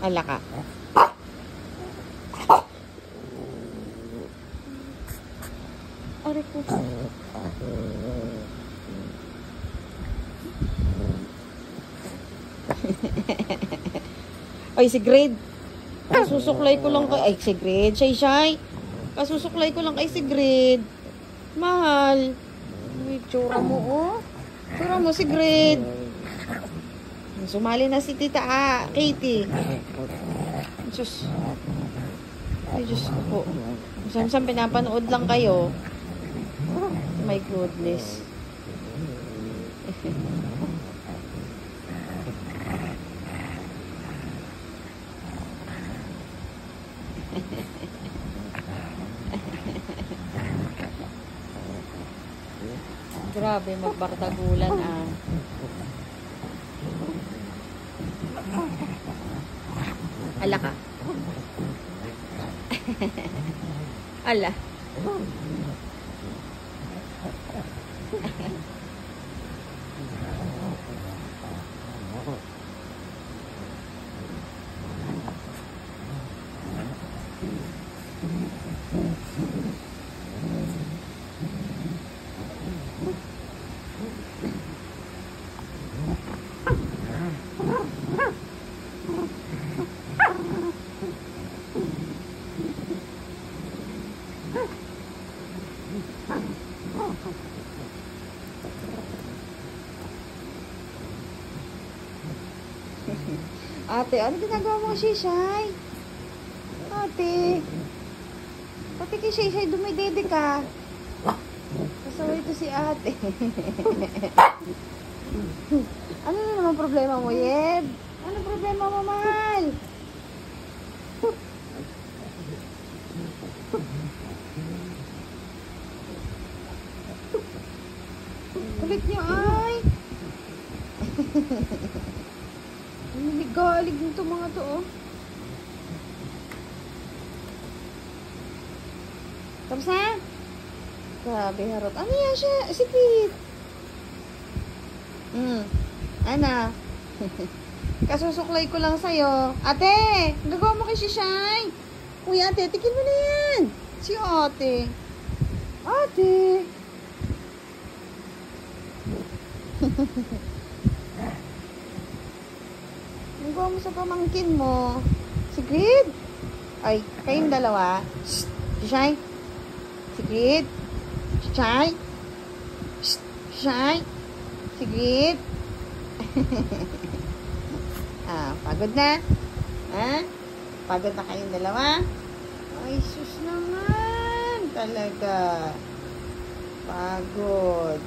Ala ka. Aray ko. Ay, si Grade. Kasusuklay ko lang kay... Ay, si Grade. Shay. Kasusuklay ko lang kay si Grade. Mahal. Ay, tsura mo, oh. Tsura mo, si Grade. Sumali na si Tita Katie. Diyos. Ay, Diyos ko. Saan pinapanood lang kayo. My goodness. Grabe, magbardagulan ah. Ala ka. Ala. Ate, ano ginagawa mo kay Shay? Ate. Pati kay Shay, dumidede ka. Kasaway ito si ate. Ano na naman problema mo, Yeb? Ano problema mo, mahal? Kulit niyo, ay. Galig nito mga to, oh. Tapos na? Grabe, harot. Ano yan siya? Sikit. Ana. Kasusuklay ko lang sa'yo. Ate! Gagawa mo kay si Shay. Uy, ate, tikin mo na yan. Si ate. Ate. Nagawa mo sa pamangkin mo. Si Grid. Ay, kayong dalawa. Shh. Si Shay. Si Grid. Si Shay. Shh. Si Shay. Si Grid. Pagod na? Ha? Pagod na kayong dalawa? Ay, sus naman. Talaga. Pagod.